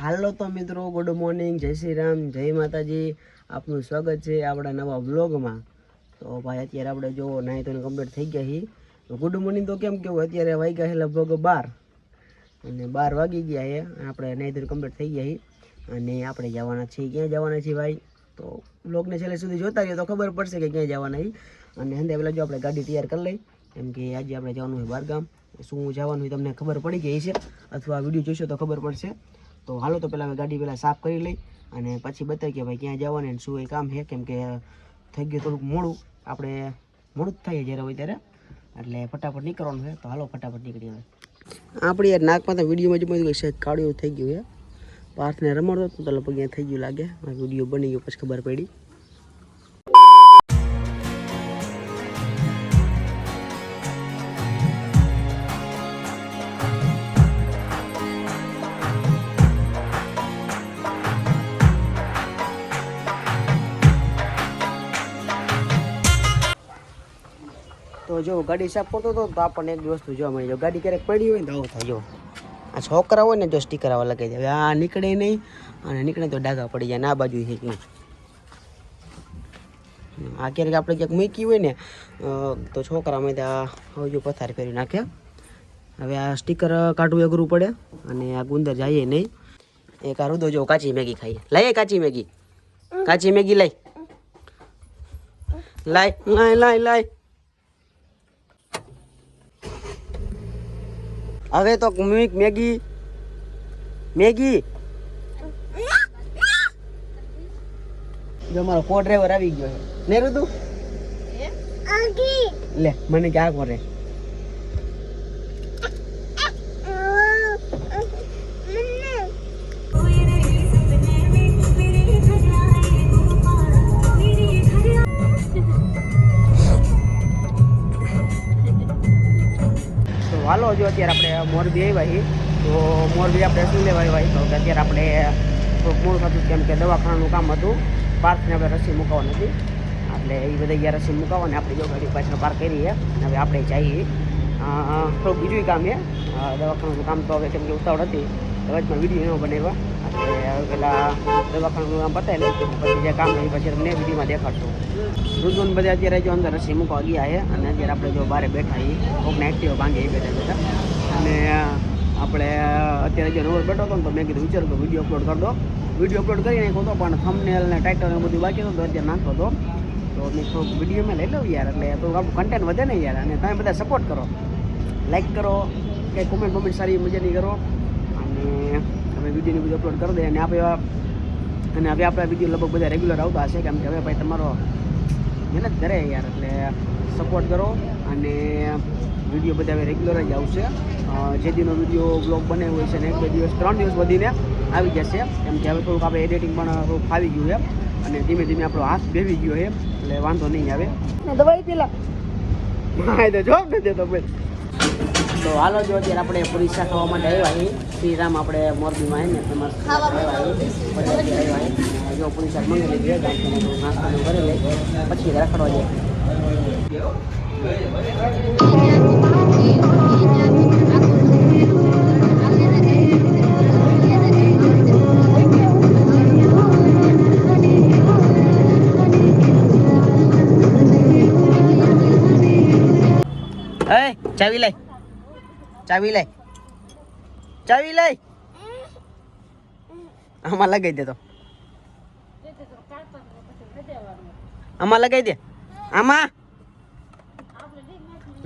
હાલો તો મિત્રો, good morning, જય શ્રી રામ, જય માતાજી. આપનું સ્વાગત છે આપણા નવા વ્લોગમાં. તો ભાઈ અત્યારે આપણે જો નાહી તો કમ્પ્લીટ થઈ ગયા છીએ. ગુડ મોર્નિંગ તો કેમ કેવું, અત્યારે વાગ્યા છે લગભગ 12 અને 12 વાગી ગયા છે. આપણે નાહી તો કમ્પ્લીટ થઈ ગયા છીએ અને આપણે જવાના છીએ. ક્યાં જવાના છીએ ભાઈ? તો વ્લોગને છેલ્લે સુધી જોતા રહીએ તો ખબર પડશે કે ક્યાં જવાના છીએ. અને અંદર પહેલાં જો આપણે ગાડી તૈયાર કરી લઈ, કેમ કે આજે આપણે જવાનું હોય બહારગામ. શું જવાનું હોય તમને ખબર પડી ગઈ છે, અથવા વિડીયો જોશો તો ખબર પડશે. તો હાલો તો પહેલાં ગાડી પહેલાં સાફ કરી લઈ અને પછી બતાવી કે ભાઈ ક્યાં જવાનું ને શું એ કામ છે. કેમ કે થઈ ગયું થોડુંક મોડું, આપણે મોડું જ થાય જ્યારે હોય ત્યારે, એટલે ફટાફટ નીકળવાનું છે. તો હાલો ફટાફટ નીકળી હવે. આપણી યાર નાકમાં તો વિડીયોમાં જ સાહેબ કાળું થઈ ગયું છે. પાર્થને રમાડતો તો લગભગ અહીંયા થઈ ગયું લાગે. વિડીયો બની ગયો પછી ખબર પડી. તો જો ગાડી સાફ કરતો હતો તો આપણને એક વસ્તુ જોવા મળી. જો ગાડી ક્યારેક પડી હોય ને તો આવું થાય. જો આ છોકરા હોય ને જો સ્ટીકર આવા લગાવી દે. હવે આ નીકળે નહીં અને નીકળે તો ડાઘા પડી જાય. આ બાજુ છે કેવું આ ક્યારેક આપણે ક્યાંક મૂકી હોય ને તો છોકરામાં ત્યાં હવે જો પથાર ફેરી નાખે. હવે આ સ્ટીકર કાઢવું અઘરું પડે અને આ ગુંદર જાય નહીં. એક આ રૂદો જો કાચી મેગી ખાઈએ. લાય કાચી મેગી, કાચી મેગી લાય લાય લાય લાય લાય. હવે તો મેગી મેગી જો મારો કો ડ્રાઈવર આવી ગયો છે ને રુદુ લે મને ક્યાં કરે. હાલો જો અત્યારે આપણે મોરબી આવ્યા છીએ. તો મોરબી આપણે શું લેવા આવ્યા તો અત્યારે આપણે થોડુંક મોડું થતું કેમ કે દવાખાનાનું કામ હતું. પાર્કને આપણે રસી મુકાવવાની હતી, એટલે એ બધા ગયા રસી મુકાવવાની. આપણે જો ગાડી પાછળ પાર્ક કરી છે. હવે આપણે જઈએ થોડુંક બીજું કામ છે દવાખાનાનું કામ. તો હવે કેમ કે ઉતાવળ હતી વચમાં વિડીયો ન બનાવ્યા. એટલે હવે પહેલાં દવાખાનાનું કામ પતાવી લઈ પછી જે કામ નહીં પછી તમને વિડીયોમાં દેખાડશું. રુદુન બધા અત્યારે જો અંદર રસી મૂકવા ગયા છે અને અત્યારે આપણે જો બહાર બેઠા છીએ. કોકને એક્ટિવા ભાંગે એ બેઠા બેઠા. અને આપણે અત્યારે જે નંબર બેઠો હતો ને તો મેં કીધું વિચારું કે વિડીયો અપલોડ કરી દો. વિડીયો અપલોડ કરી નાખ્યો હતો પણ થંબનેલ ને ટાઇટલ ને બધું બાકી હતું તો અત્યારે નાખતો હતો. તો મેં થોડુંક વિડીયોમાં લઈ લઉં યાર, એટલે થોડુંક આપણું કન્ટેન્ટ વધે ને યાર. અને તમે બધા સપોર્ટ કરો, લાઈક કરો, કંઈ કોમેન્ટ સારી મજાની કરો અને અમે વિડીયોની બધું અપલોડ કરી દઈએ. અને હવે આપણા વિડીયો લગભગ બધા રેગ્યુલર આવતા હશે, કેમ કે હવે ભાઈ તમારો મહેનત કરે યાર, એટલે સપોર્ટ કરો. અને વિડીયો બધા હવે રેગ્યુલર જ આવશે. જે દિનનો વિડીયો બ્લોગ બનાવ્યો હોય છે ને 1-2 દિવસ 3 દિવસ વધીને આવી જશે. કેમ કે હવે થોડુંક આપણે એડિટિંગ પણ થોડુંક ફાવી ગયું છે અને ધીમે ધીમે આપણો હાથ બેસી ગયો છે, એટલે વાંધો નહીં આવે. દવાઈ પેલા તો જોબ નથી દેતો ભાઈ. તો હાલો જો અત્યારે આપણે પરીક્ષા ખાવા માટે આવ્યા છીએ. શ્રીરામ આપણે મોરબીમાં ને ફેમસ આવ્યા જો પરીક્ષા મંગાવી લીધી નાસ્તાનું કરી લઈ પછી રખડવા જાય. ચાવી લઈ, ચાવી લઈ, ચાવી લઈ. આમાં લગાવી દે, તો આમાં લગાવી દે. આમાં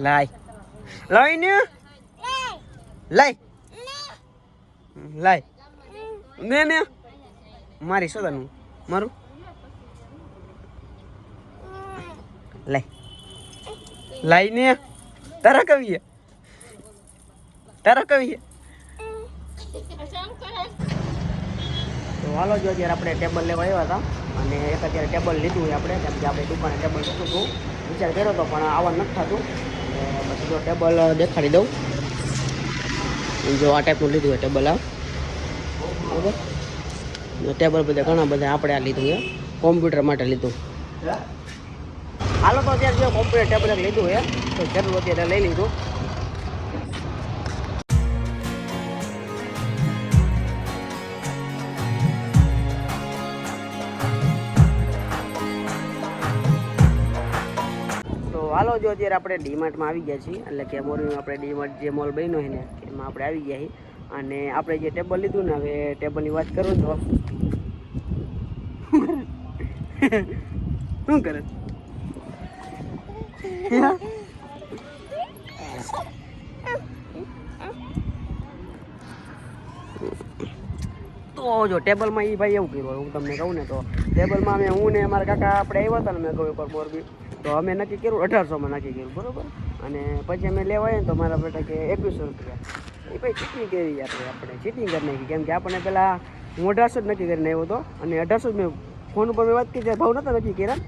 લાય લઈ ને લાય લાય ને ને મારી સોદાનું મારું લાય લાય ને તારા કવિએ તો હાલો જો અત્યારે આપણે ટેબલ લેવા આવ્યા હતા અને એક અત્યારે ટેબલ લીધું હોય આપણે, કેમ કે આપણે દુકાને ટેબલ લીધું હતું. વિચાર કર્યો હતો પણ આવવા નથી થતું. પછી જો ટેબલ દેખાડી દઉં. જો આ ટાઈપનું લીધું હોય ટેબલ. આ બરાબર ટેબલ બધા ઘણા બધા આપણે આ લીધું છે કોમ્પ્યુટર માટે લીધું. હાલો તો અત્યારે જો કોમ્પ્યુટર ટેબલ લીધું છે તો જરૂર અત્યારે લઈ લીધું. હાલો જો અત્યારે આપણે ડીમાર્ટમાં આવી ગયા છીએ, એટલે કે મોરબીમાં આપણે ડીમાર્ટ જે મોલ બન્યો છે ને એમાં આપણે આવી ગયા છીએ. અને આપણે જે ટેબલ લીધું ને, હવે ટેબલની વાત કરું તો શું કરે તો જો ટેબલમાં એ ભાઈ એવું કર્યું, હું તમને કહું ને તો ટેબલમાં અમે હું ને મારા કાકા આપણે આવ્યા હતા ને, મેં કહ્યું એકવાર મોરબી, તો અમે નક્કી કર્યું 1800માં નક્કી કર્યું, બરાબર. અને પછી અમે લેવા આવ્યા ને તો મારા બેટા કે 2100 રૂપિયા. એ ભાઈ ચીટિંગ કરી આપણે ચીટિંગ કરી નાખી, કેમ કે આપણને પહેલાં હું 1800 જ નક્કી કરીને આવ્યો હતો, અને 1800 મેં ફોન ઉપર મેં વાત કરી ત્યારે ભાવ નહોતા નક્કી કર્યા,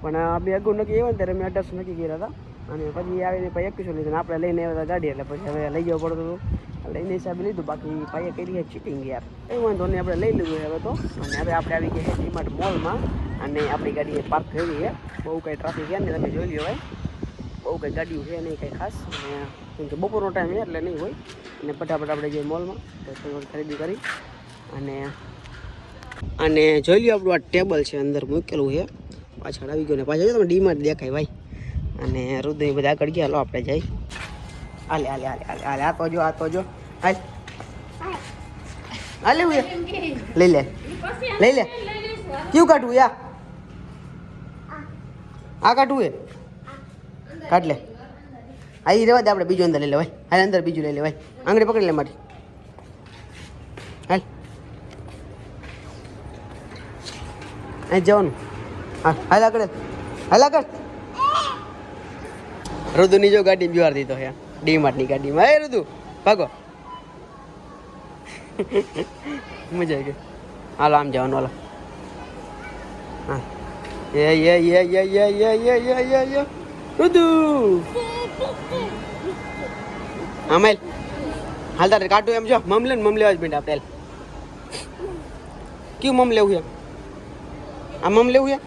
પણ બે અગાઉ નક્કી આવ્યા ને ત્યારે મેં 1800 નક્કી કર્યા હતા. અને પછી આવીને પછી 2100 લીધું, આપણે લઈને આવ્યા હતા ગાડી, એટલે પછી હવે લઈ જવું પડતું હતું, એટલે એના હિસાબે લીધું. બાકી ભાઈએ કરી ચીટિંગ યાર, એ વાંધો નહીં, આપણે લઈ લીધું હવે તો. અને હવે આપણે આવી ગયા છે ડીમાર્ટ મોલમાં, અને આપણી ગાડી પાર્ક થઈ છે. બહુ કંઈ ટ્રાફિક છે ને, તમે જોઈ લ્યો ભાઈ, બહુ કંઈ ગાડીઓ છે નહીં કંઈ ખાસ, અને કેમ કે બપોરનો ટાઈમ છે એટલે નહીં હોય. અને ફટાફટ આપણે જઈએ મોલમાં તો થોડી ખરીદી કરી. અને જોઈ લ્યો આપણું આ ટેબલ છે અંદર મૂકેલું છે, પાછળ આવી ગયો ને પાછળ તમે ડીમાર્ટ દેખાય ભાઈ. અને રુદ્ર બધા આગળ ગયા, હાલો આપણે જઈ. હાલે હાલે હાલે હાલે હાલે, આ તો જો હાલ હાલે લઈ લે કયું કાઢવું યા આ કાઢવું એ કાઢ લે. આ એ રહેવા દે, આપણે બીજું અંદર લઈ લે ભાઈ. હાલ અંદર બીજું લઈ લે ભાઈ, આંગળી પકડી લે મારી. હાલ અહીં જવાનું. હા હાલ આગળ હાલ આગળ. રુદુની જો ગાડી બિહાર દીધો હે ડીમાર્ટની ગાડીમાં. હે રુદુ ભાગો. મજા આવી ગઈ. હાલો આમ જવાનું, હાલો. હા યે રુદુ આમેલ હાલ તારે કાટું એમ જો મમ લે ને, મમ લેવા જ બેટા આપણે. ક્યું મમ લેવું છે? આ મમ લેવું છે?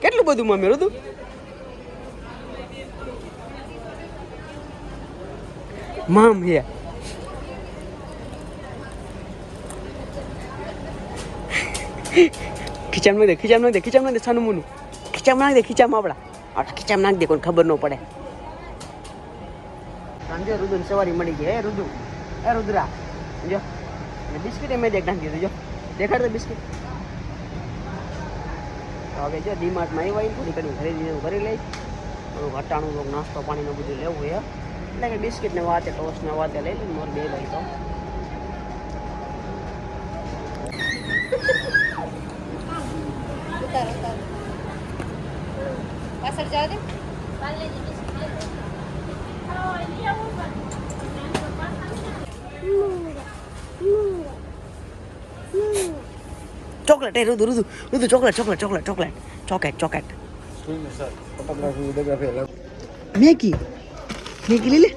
કેટલું બધું મમ્મી રુદુ? મમ હે ખીચામાં નાખ દે સાનું મુનું ખીચામાં નાખ દે, ખીચામાં આપણા ખીચામાં નાખ દે, કોઈ ખબર ન પડે. સાંજે રુદુની સવારી મળી ગઈ. હે રુદુ, હે રુદ્રા જો બિસ્કિટ મેં દેખ નાખી દીધું, જો દેખાડ દે બિસ્કિટ. હવે જો ડીમાર્ટમાં આવ્યા થોડી ઘણી ખરીદી કરી લઈ, થોડું ઘટાણું નાસ્તો પાણીનું બધું લેવું છે, એટલે કે બિસ્કિટને વાતે ટોસ્ટને વાતે લઈ લઈને મોર બે લઈ તો. પાછળ જાવ દે. ચોકલેટ એ રુદુ ચોકલેટ. મેગી લઈ લે.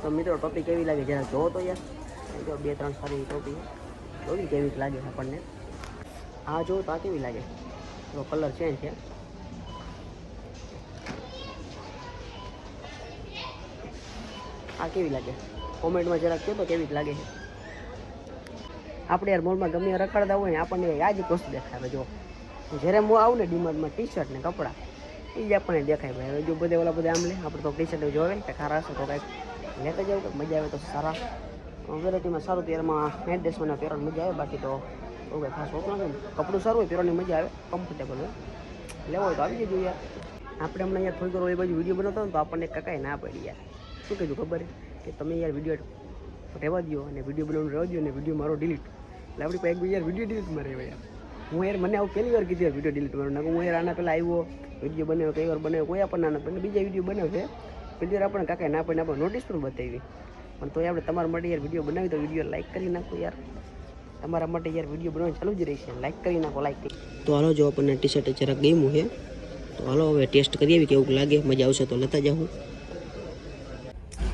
તો મિત્રો ટોપી કેવી લાગે જરા જોવો તો યાર. જો 2-3 સારી ટોપી જોવી કેવી લાગે આપણને. આ જો તો આ કેવી લાગે, તો કલર ચેન્જ છે. આ કેવી લાગે કોમેન્ટમાં જરાક કહો તો કેવી લાગે છે. આપણે યાર મોલમાં ગમે રખડતા હોય ને આપણને આ જ વસ્તુ દેખાય. જો જ્યારે હું આવું ને ડીમાર્ટમાં ટી શર્ટ ને કપડાં એ જ આપણને દેખાય ભાઈ. હવે જો બધા આમ લે, આપણે તો ટી શર્ટ જોવે કે ખારા હશે તો કાંઈક લેતા જાવ, કંઈક મજા આવે તો સારા વેરાયટીમાં સારું ત્યારમાં એડ્રેસમાં પહેરવાની મજા આવે. બાકી તો બહુ કંઈ ખાસ હોતું નથી. કપડું સારું હોય, પહેરવાની મજા આવે, કમ્ફર્ટેબલ હોય. લેવો હોય તો આવી જજો યાર. આપણે હમણાં યાર થોડી વાર એ બાજુ વિડીયો બનાવતા તો આપણને કાંઈ ના પડી યાર. શું કીધું ખબર કે તમે યાર વિડીયો રહેવા દો અને વિડીયો બનાવવાનું રહેવા દો, અને વિડીયો મારો ડિલીટ. એટલે આપણી પાસે એક યાર વિડીયો ડિલીટ મારે યાર. હું યાર મને આવું પહેલી વાર કીધું યાર વિડીયો ડિલીટ મારું. હું યાર આના પહેલાં આવ્યો વિડીયો બનાવ્યો, કઈ વાર બનાવ્યો, કોઈ આપણને ના પણ બીજા વિડીયો બનાવે પહેલી વાર આપણને કાંઈ ના પડે, આપણે નોટિસ પણ બતાવી. પણ તો આપણે તમારા માટે યાર વિડીયો બનાવી તો વિડીયો લાઈક કરી નાખો યાર. તમારા માટે યાર વિડીયો બનાવવાનું ચાલુ જ રહેશે, લાઈક કરી નાખો, લાઈક કરી. તો હાલો જો આપણને ટી શર્ટ જરાક ગમ્યું છે તો હાલો હવે ટેસ્ટ કરી આવી કેવું લાગે. મજા આવશે તો લેતા જાઉં.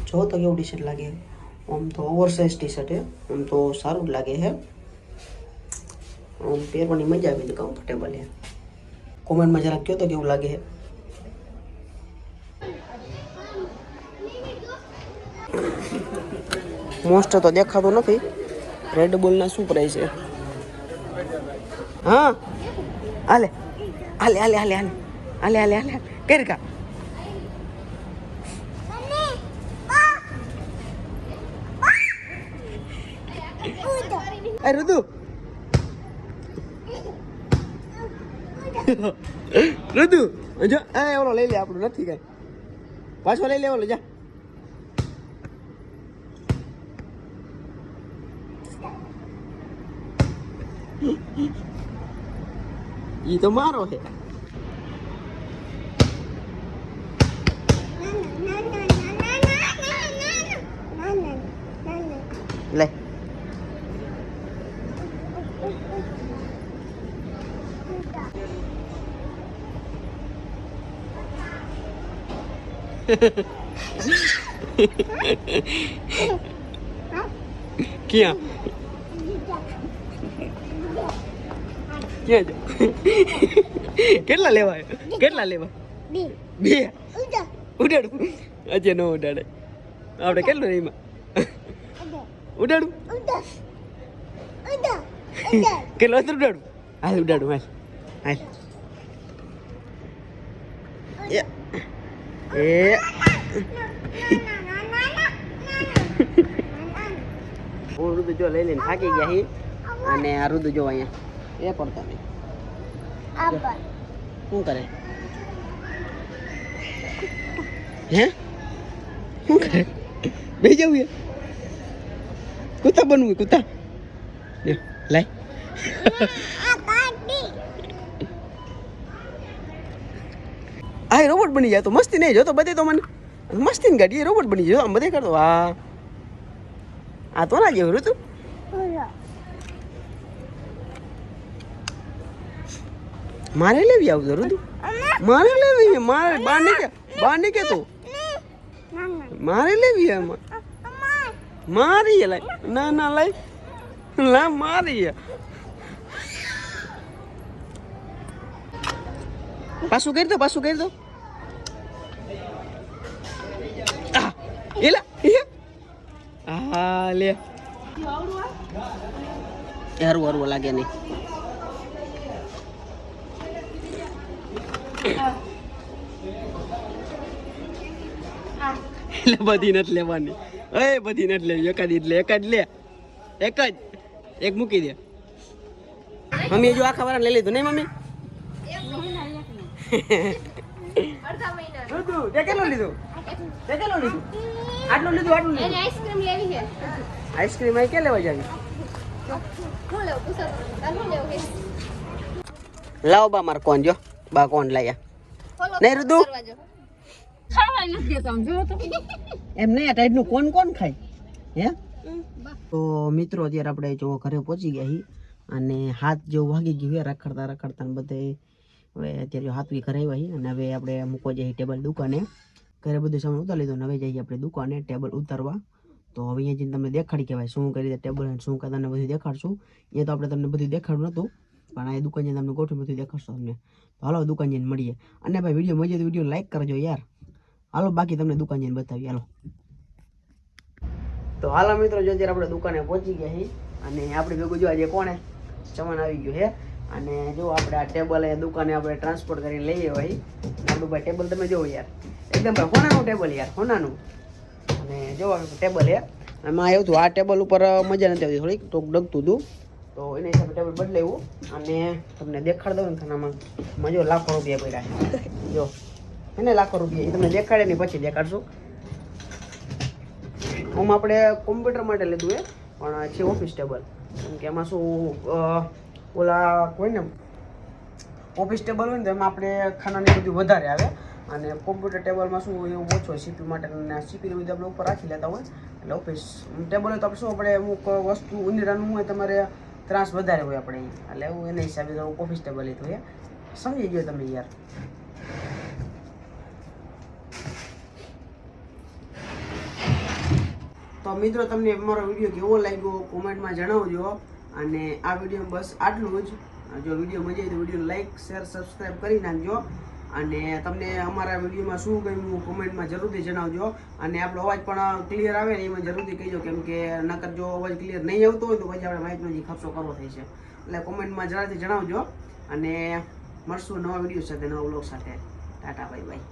જો તો કેવું ટી શર્ટ લાગે. આમ તો ઓવરસાઇઝ ટી શર્ટ છે, આમ તો સારું જ લાગે છે. પહેરવાની મજા આવી કમ્ફર્ટેબલ છે. કોમેન્ટમાં જરાક કહો તો કેવું લાગે છે. મોસ્ટ તો દેખાતો નથી. રેડ બુલના શું પ્રાઇસ છે? હા હાલે હાલે હાલે હાલે હાલે હાલે હાલે હાલે કર કા અરે રુદુ રુદુ જો એ ઓલો લઈ લે આપણું નથી કઈ પાછો લઈ લે ઓલો જા ઈ તો મારો છે લે ક્યાં ક્યાં કેટલા લેવા કેટલા લેવા બે ઉડાડું અજય નો ઉડાડે આપણે કેટલું એમાં ઉડાડું કેટલો ઉડાડું હાલ ઉડાડું હાલ હાલ એ હું રુદુ જો લઈ લઈને થાકી ગયા હી અને આ રુદુ જો અહીંયા એ પડતા નહીં શું કરે હે શું કરે બે જવું કૂતા બનવું કૂતા લાય આ રોબોટ બની જાય તો મસ્તી નહીં જો તો બધે તો મને મસ્તી ને ગાડી રોબોટ બની જાય આમ બધે કરતો આ તો ના જેવું ઋતુ મારે લેવી આવતો ઋતુ મારે લેવી મારે બહાર ને કેતો મારે લેવી એમાં મારી લાય ના ના લાય લા મારી પાછું કરી દો એલા હા લે હારું હારું લાગે નહીં એટલે બધી નથી લેવાની બધી નથી લેવી એકાદ લે એક જ એક મૂકી દે મમ્મી જો આખા વાળા લઈ લીધું નહીં મમ્મી કેટલું લીધું આટલું લીધું આઈસ્ક્રીમ લેવી છે આઈસ્ક્રીમ અહીં ક્યાં લેવા જાવી લાવો બા માર કોણ જો બા કોણ લાયા નહીં રુદુ એમ નહીં આ ટાઈપનું કોણ ખાય હે તો મિત્રો અત્યારે આપણે જો ઘરે પહોંચી ગયા છીએ અને હાથ જેવું વાગી ગયું રખડતા ને બધે હવે અત્યારે હાથ બી ઘરે આવ્યા છીએ અને હવે આપણે મૂકવા જઈએ ટેબલ દુકાને ઘરે બધું સામાન ઉતારી લીધું હવે જઈએ આપણે દુકાને ટેબલ ઉતારવા તો હવે અહીંયા જઈને તમને દેખાડી કહેવાય શું કરી રીતે ટેબલ અને શું તમને બધું દેખાડશું એ તો આપણે તમને બધું દેખાડવું નહોતું પણ આ દુકાન જઈને તમને ગોઠવી બધું દેખાડશો તમને તો હાલો દુકાન જઈને મળીએ અને ભાઈ વિડીયો મજા તો વિડીયો લાઈક કરજો યાર હાલો બાકી તમને દુકાન જઈને બતાવીએ હાલો તો હાલો મિત્રો જો અત્યારે આપણે દુકાને પહોંચી ગયા છીએ અને આપણે ભેગું જો આજે કોણે ચમન આવી ગયું છે અને જો આપણે આ ટેબલ અહીંયા દુકાને આપણે ટ્રાન્સપોર્ટ કરીને લઈએ ભાઈ આપણું ભાઈ ટેબલ તમે જોવો યાર એકદમ ભાઈ હોનાનું ટેબલ યાર હોનાનું અને જો ટેબલ છે એમાં એવું હતું આ ટેબલ ઉપર મજા નથી આવતી થોડીક ટોક ડગતું હતું તો એના હિસાબે ટેબલ બદલાવ્યું અને તમને દેખાડ દઉં ને આમાં મજો લાખો રૂપિયા પડ્યા જો એને લાખો રૂપિયા એ તમને દેખાડે ને પછી દેખાડશું આમ આપણે કોમ્પ્યુટર માટે લીધું એ પણ છે ઓફિસ ટેબલ કેમ કે એમાં શું ઓલા કોઈ ને ઓફિસ ટેબલ હોય ને તો એમાં આપણે ખાનાની બધું વધારે આવે અને કોમ્પ્યુટર ટેબલમાં શું એવું ઓછો સીપી માટે સીપી બધું આપણે ઉપર રાખી લેતા હોય એટલે ઓફિસ ટેબલ હોય તો આપણે શું આપણે અમુક વસ્તુ ઉંદીરાનું હોય તમારે ત્રાસ વધારે હોય આપણે એટલે એવું એના હિસાબે તો ઓફિસ ટેબલ લીધું હોય સમજી ગયો તમે યાર તો મિત્રો તમને અમારો વિડીયો કેવો લાગ્યો કોમેન્ટમાં જણાવજો અને આ વિડીયો બસ આટલું જ. જો વિડીયો મજા આવી તો વિડીયો લાઈક શેર સબસ્ક્રાઈબ કરી નાખજો. અને તમને અમારા વિડીયોમાં શું ગમ્યું કોમેન્ટમાં જરૂરથી જણાવજો. અને આપણો અવાજ પણ ક્લિયર આવે ને એમાં જરૂરથી કહીજો, કેમ કે નકર જો અવાજ ક્લિયર નહીં આવતો હોય તો પછી આપણે માઇકનો જે ખર્ચો કરવો થાય છે. એટલે કોમેન્ટમાં જરૂરથી જણાવજો. અને મળશું નવા વિડીયો સાથે, નવા વ્લોગ સાથે. Tata bye bye.